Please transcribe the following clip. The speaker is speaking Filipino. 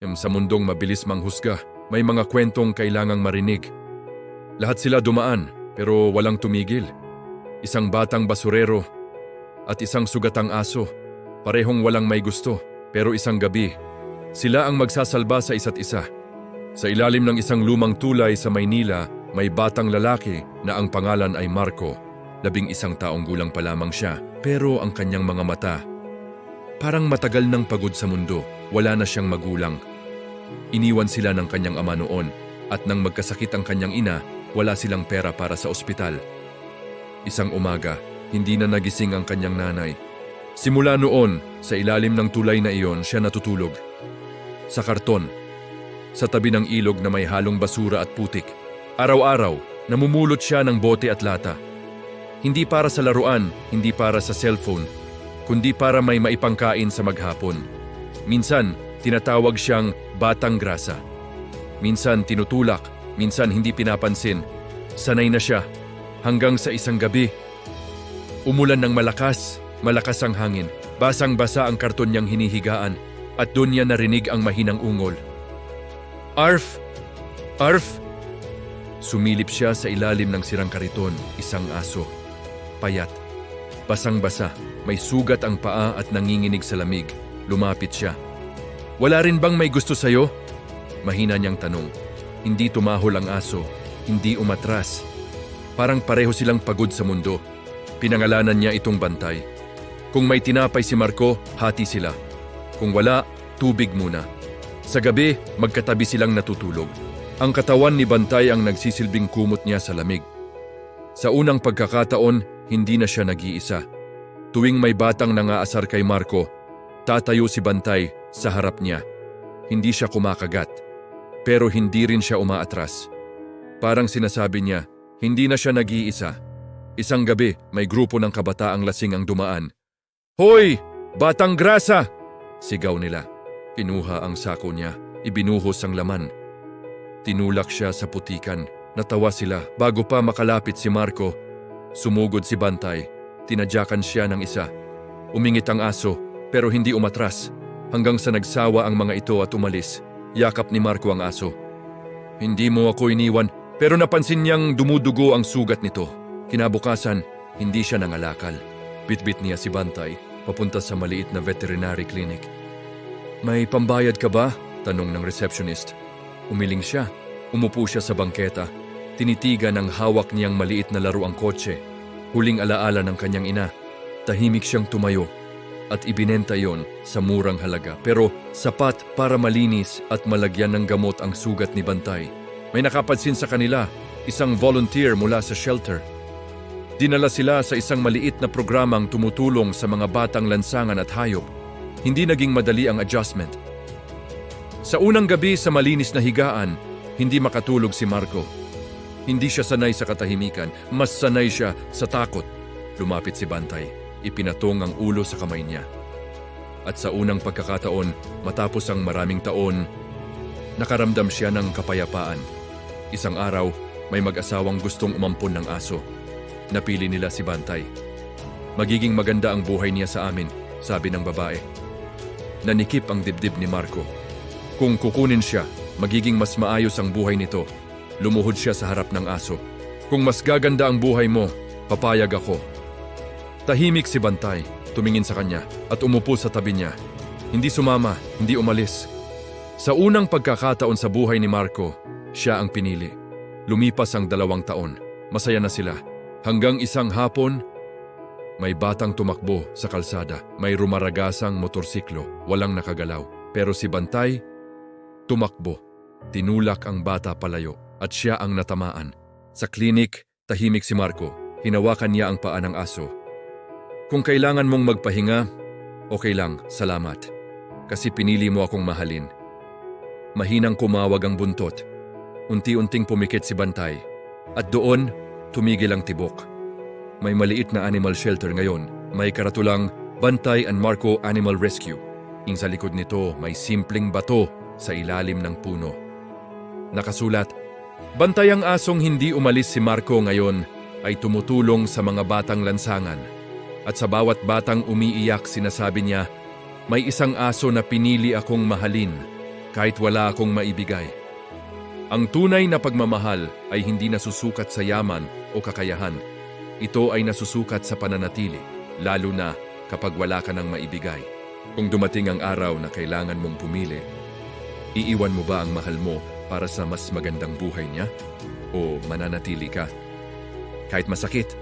Sa mundong mabilis manghusga, may mga kwentong kailangang marinig. Lahat sila dumaan, pero walang tumigil. Isang batang basurero at isang sugatang aso, parehong walang may gusto, pero isang gabi, sila ang magsasalba sa isa't isa. Sa ilalim ng isang lumang tulay sa Maynila, may batang lalaki na ang pangalan ay Marco. 11 taong gulang pa lamang siya, pero ang kanyang mga mata, parang matagal nang pagod sa mundo, wala na siyang magulang. Iniwan sila ng kanyang ama noon, at nang magkasakit ang kanyang ina, wala silang pera para sa ospital. Isang umaga, hindi na nagising ang kanyang nanay. Simula noon, sa ilalim ng tulay na iyon, siya natutulog. Sa karton, sa tabi ng ilog na may halong basura at putik. Araw-araw, namumulot siya ng bote at lata. Hindi para sa laruan, hindi para sa cellphone, kundi para may maipangkain sa maghapon. Minsan, tinatawag siyang batang grasa. Minsan tinutulak, minsan hindi pinapansin. Sanay na siya, hanggang sa isang gabi. Umulan ng malakas ang hangin. Basang-basa ang karton niyang hinihigaan, at doon niya narinig ang mahinang ungol. Arf! Arf! Sumilip siya sa ilalim ng sirang kariton, isang aso. Payat. Basang-basa, may sugat ang paa at nanginginig sa lamig. Lumapit siya. Wala rin bang may gusto sa'yo? Mahina niyang tanong. Hindi tumahol ang aso, hindi umatras. Parang pareho silang pagod sa mundo. Pinangalanan niya itong Bantay. Kung may tinapay si Marco, hati sila. Kung wala, tubig muna. Sa gabi, magkatabi silang natutulog. Ang katawan ni Bantay ang nagsisilbing kumot niya sa lamig. Sa unang pagkakataon, hindi na siya nag-iisa. Tuwing may batang nangaasar kay Marco, tatayo si Bantay sa harap niya. Hindi siya kumakagat, pero hindi rin siya umaatras. Parang sinasabi niya, hindi na siya nag-iisa. Isang gabi, may grupo ng kabataang lasing ang dumaan. Hoy! Batang grasa! Sigaw nila. Kinuha ang sako niya, ibinuhos ang laman. Tinulak siya sa putikan. Natawa sila. Bago pa makalapit si Marco, sumugod si Bantay. Tinadyakan siya ng isa. Umingit ang aso, pero hindi umatras. Hanggang sa nagsawa ang mga ito at umalis. Yakap ni Marco ang aso. Hindi mo ako iniwan, pero napansin niyang dumudugo ang sugat nito. Kinabukasan, hindi siya nangalakal. Bitbit niya si Bantay, papunta sa maliit na veterinary clinic. May pambayad ka ba? Tanong ng receptionist. Umiling siya. Umupo siya sa bangketa. Tinitigan ng hawak niyang maliit na laruang kotse. Huling alaala ng kanyang ina. Tahimik siyang tumayo at ibinenta yon sa murang halaga, pero sapat para malinis at malagyan ng gamot ang sugat ni Bantay. May nakapansin sa kanila, isang volunteer mula sa shelter. Dinala sila sa isang maliit na programang tumutulong sa mga batang lansangan at hayop. Hindi naging madali ang adjustment. Sa unang gabi sa malinis na higaan, hindi makatulog si Marco. Hindi siya sanay sa katahimikan, mas sanay siya sa takot. Lumapit si Bantay. Ipinatong ang ulo sa kamay niya. At sa unang pagkakataon, matapos ang maraming taon, nakaramdam siya ng kapayapaan. Isang araw, may mag-asawang gustong umampon ng aso. Napili nila si Bantay. Magiging maganda ang buhay niya sa amin, sabi ng babae. Nanikip ang dibdib ni Marco. Kung kukunin siya, magiging mas maayos ang buhay nito. Lumuhod siya sa harap ng aso. Kung mas gaganda ang buhay mo, papayag ako. Tahimik si Bantay, tumingin sa kanya at umupo sa tabi niya. Hindi sumama, hindi umalis. Sa unang pagkakataon sa buhay ni Marco, siya ang pinili. Lumipas ang 2 taon, masaya na sila. Hanggang isang hapon, may batang tumakbo sa kalsada. May rumaragasang motorsiklo, walang nakagalaw. Pero si Bantay, tumakbo. Tinulak ang bata palayo at siya ang natamaan. Sa klinik, tahimik si Marco. Hinawakan niya ang paa ng aso. Kung kailangan mong magpahinga, okay lang, salamat. Kasi pinili mo akong mahalin. Mahinang kumawag ang buntot. Unti-unting pumikit si Bantay. At doon, tumigil ang tibok. May maliit na animal shelter ngayon. May karatulang Bantay and Marco Animal Rescue. Sa likod nito, may simpleng bato sa ilalim ng puno. Nakasulat, Bantay ang asong hindi umalis si Marco ngayon ay tumutulong sa mga batang lansangan. At sa bawat batang umiiyak, sinasabi niya, may isang aso na pinili akong mahalin. kahit wala akong maibigay. Ang tunay na pagmamahal ay hindi nasusukat sa yaman o kakayahan. Ito ay nasusukat sa pananatili, lalo na kapag wala ka nang maibigay. Kung dumating ang araw na kailangan mong pumili, iiwan mo ba ang mahal mo para sa mas magandang buhay niya? O mananatili ka? Kahit masakit,